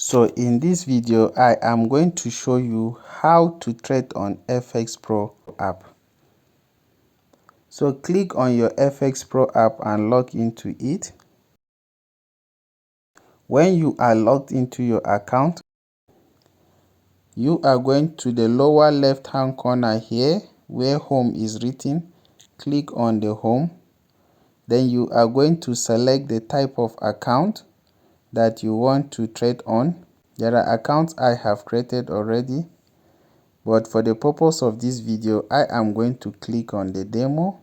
So in this video, I am going to show you how to trade on FXPRO app. So click on your FXPRO app and log into it. When you are logged into your account, you are going to the lower left hand corner here where home is written. Click on the home. Then you are going to select the type of account that you want to trade on. There are accounts I have created already, but for the purpose of this video, I am going to click on the demo.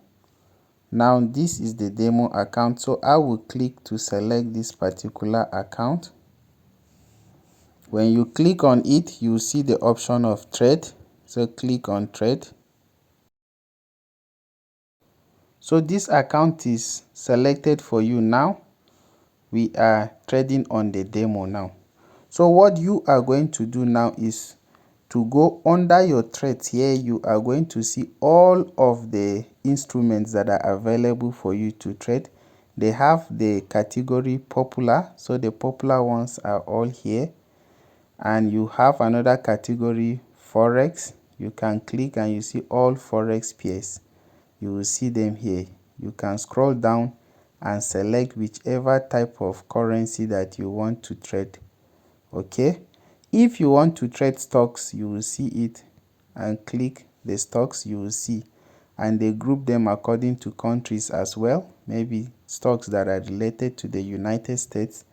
Now this is the demo account, so I will click to select this particular account. When you click on it, you see the option of trade, so click on trade. So this account is selected for you now. We are trading on the demo now. So what you are going to do now is to go under your trades here. You are going to see all of the instruments that are available for you to trade. They have the category popular, so the popular ones are all here. And you have another category, forex. You can click and you see all forex pairs. You will see them here. You can scroll down and select whichever type of currency that you want to trade. Okay, if you want to trade stocks, you will see it and click the stocks. You will see, and they group them according to countries as well. Maybe stocks that are related to the United States,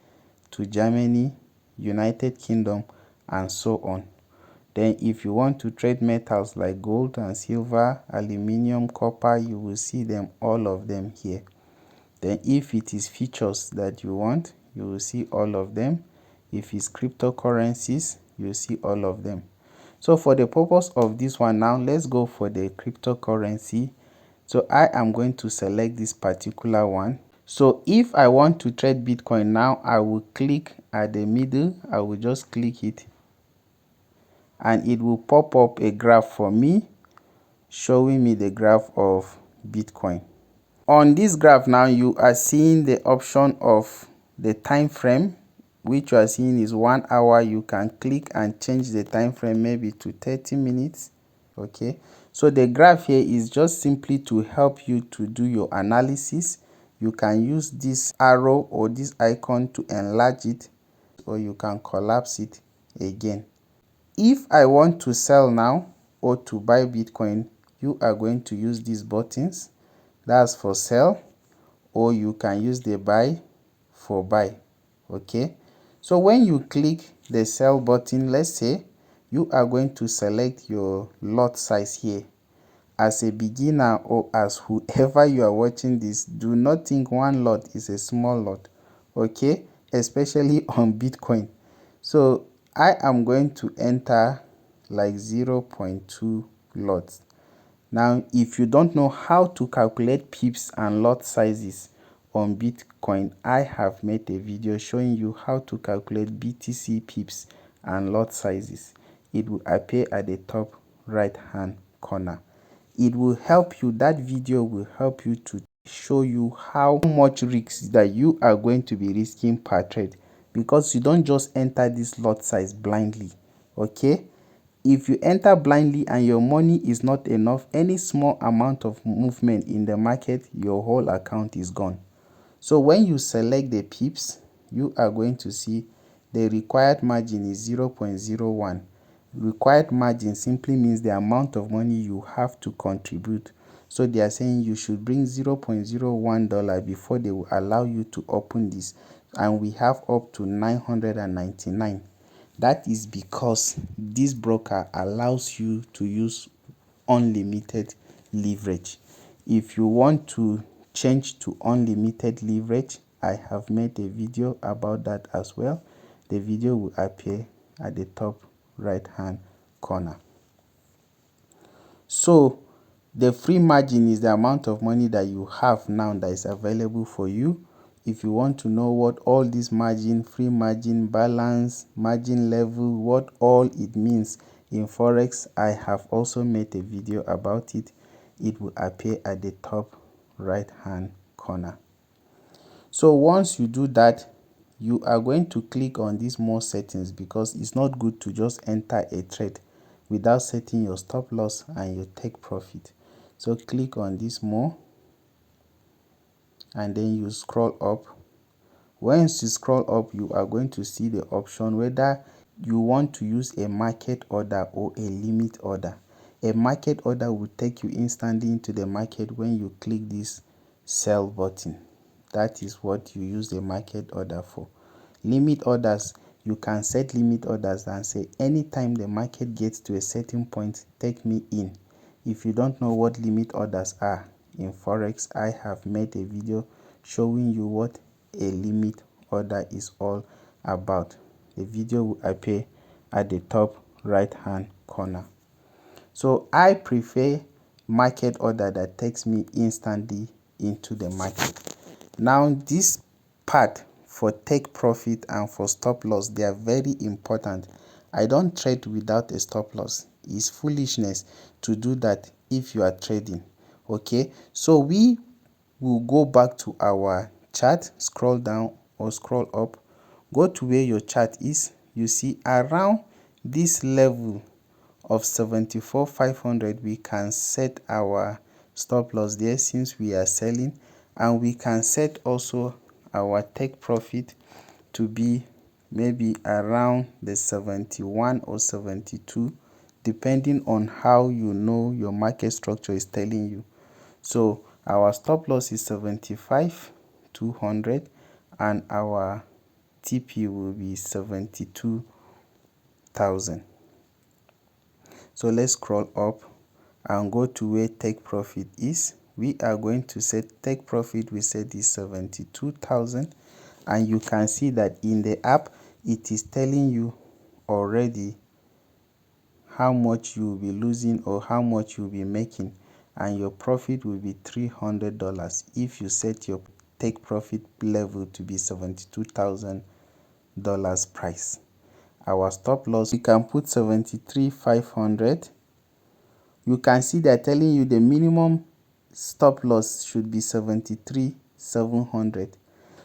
to Germany, United Kingdom, and so on. Then if you want to trade metals like gold and silver, aluminium, copper, you will see them, all of them here. Then if it is futures that you want, you will see all of them. If it's cryptocurrencies, you'll see all of them. So for the purpose of this one now, let's go for the cryptocurrency. So I am going to select this particular one. So if I want to trade Bitcoin now, I will click at the middle. I will just click it and it will pop up a graph for me, showing me the graph of Bitcoin. On this graph now, you are seeing the option of the time frame, which you are seeing is 1 hour. You can click and change the time frame maybe to 30 minutes. Okay, so the graph here is just simply to help you to do your analysis. You can use this arrow or this icon to enlarge it, or you can collapse it again. If I want to sell now or to buy Bitcoin, you are going to use these buttons. That's for sell, or you can use the buy for buy. Okay, so when you click the sell button, let's say you are going to select your lot size here. As a beginner or as whoever you are watching this, do not think one lot is a small lot, okay, especially on Bitcoin. So I am going to enter like 0.2 lots. Now, if you don't know how to calculate pips and lot sizes on Bitcoin, I have made a video showing you how to calculate BTC pips and lot sizes. It will appear at the top right hand corner. It will help you, that video will help you to show you how much risks that you are going to be risking per trade, because you don't just enter this lot size blindly. Okay, if you enter blindly and your money is not enough, any small amount of movement in the market, your whole account is gone. So when you select the pips, you are going to see the required margin is 0.01. Required margin simply means the amount of money you have to contribute. So they are saying you should bring $0.01 before they will allow you to open this, and we have up to 999. That is because this broker allows you to use unlimited leverage. If you want to change to unlimited leverage, I have made a video about that as well. The video will appear at the top right hand corner. So the free margin is the amount of money that you have now that is available for you. If you want to know what all this margin, free margin, balance, margin level, what all it means in forex, I have also made a video about it. It will appear at the top right hand corner. So once you do that, you are going to click on this more settings, because it's not good to just enter a trade without setting your stop loss and your take profit. So click on this more, and then you scroll up. Once you scroll up, you are going to see the option whether you want to use a market order or a limit order. A market order will take you instantly into the market when you click this sell button. That is what you use the market order for. Limit orders, you can set limit orders and say anytime the market gets to a certain point, take me in. If you don't know what limit orders are in forex, I have made a video showing you what a limit order is all about. The video will appear at the top right hand corner. So I prefer market order that takes me instantly into the market. Now this part for take profit and for stop loss, they are very important. I don't trade without a stop loss. It's foolishness to do that if you are trading. Okay, so we will go back to our chart, scroll down or scroll up, go to where your chart is. You see around this level of 74,500 we can set our stop loss there since we are selling, and we can set also our take profit to be maybe around the 71 or 72, depending on how you know your market structure is telling you. So our stop loss is 75,200 and our TP will be 72,000. So let's scroll up and go to where take profit is. We are going to set take profit, we set is 72,000, and you can see that in the app it is telling you already how much you will be losing or how much you will be making, and your profit will be $300 if you set your take profit level to be $72,000 price. Our stop loss, we can put 73,500. You can see they're telling you the minimum stop loss should be 73,700.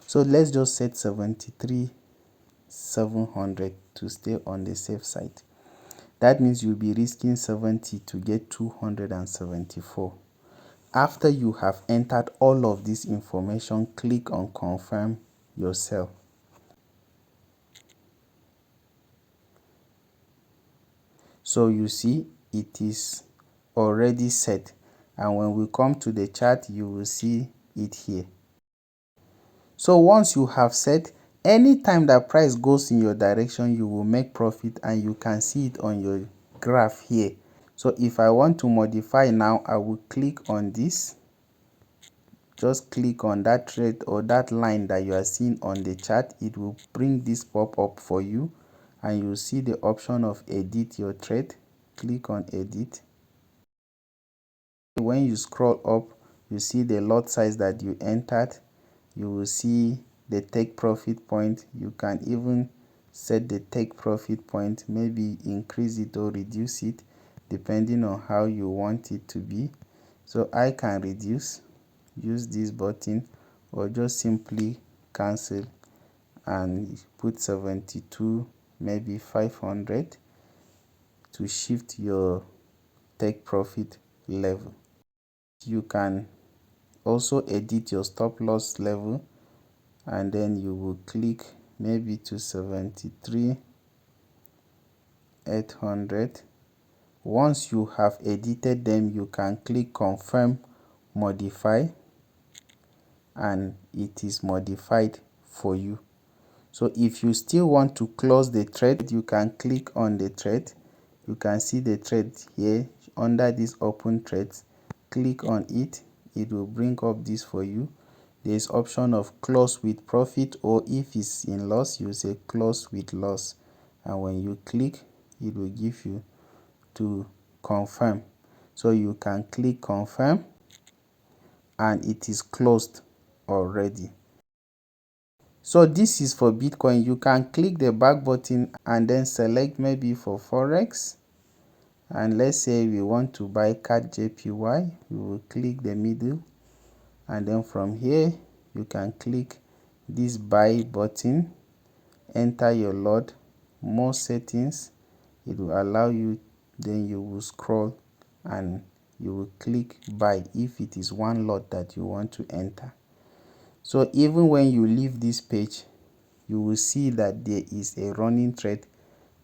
So let's just set 73,700 to stay on the safe side. That means you'll be risking 70 to get 274. After you have entered all of this information, click on confirm your sell. So you see it is already set, and when we come to the chart you will see it here. So once you have set, anytime that price goes in your direction you will make profit, and you can see it on your graph here. So if I want to modify now, I will click on this. Just click on that trade or that line that you are seeing on the chart. It will bring this pop up for you, and you see the option of edit your trade. Click on edit. When you scroll up, you see the lot size that you entered. You will see the take profit point. You can even set the take profit point, maybe increase it or reduce it depending on how you want it to be. So I can reduce, use this button, or just simply cancel and put 72, maybe 500 to shift your take profit level. You can also edit your stop loss level, and then you will click maybe to 73,800. Once you have edited them, you can click confirm modify, and it is modified for you. So if you still want to close the trade, you can click on the trade. You can see the trade here under this open trades. Click on it. It will bring up this for you. There is option of close with profit, or if it's in loss you say close with loss, and when you click it will give you to confirm. So you can click confirm, and it is closed already. So this is for Bitcoin. You can click the back button and then select maybe for forex, and let's say we want to buy CAD JPY. We will click the middle, and then from here you can click this buy button, enter your lot, more settings, it will allow you, then you will scroll and you will click buy if it is one lot that you want to enter. So even when you leave this page, you will see that there is a running trade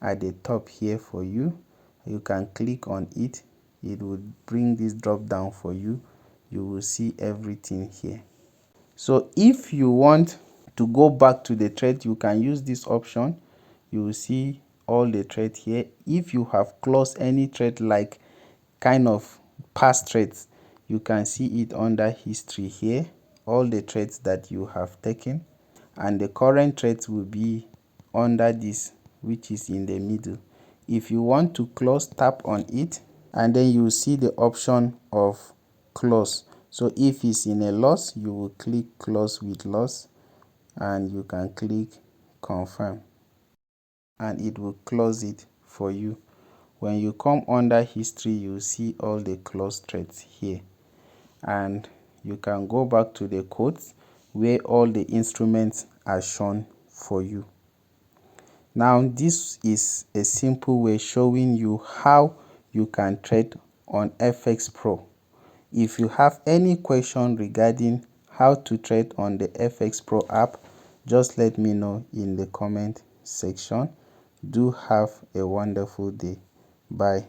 at the top here for you. You can click on it, it will bring this drop down for you. You will see everything here. So if you want to go back to the trade, you can use this option. You will see all the trade here. If you have closed any trade, like kind of past trades, you can see it under history here, all the trades that you have taken, and the current trades will be under this, which is in the middle. If you want to close, tap on it and then you will see the option of close. So if it's in a loss, you will click close with loss and you can click confirm and it will close it for you. When you come under history, you will see all the closed trades here, and you can go back to the codes where all the instruments are shown for you. Now this is a simple way showing you how you can trade on FxPro. If you have any question regarding how to trade on the FXPRO app, just let me know in the comment section. Do have a wonderful day. Bye.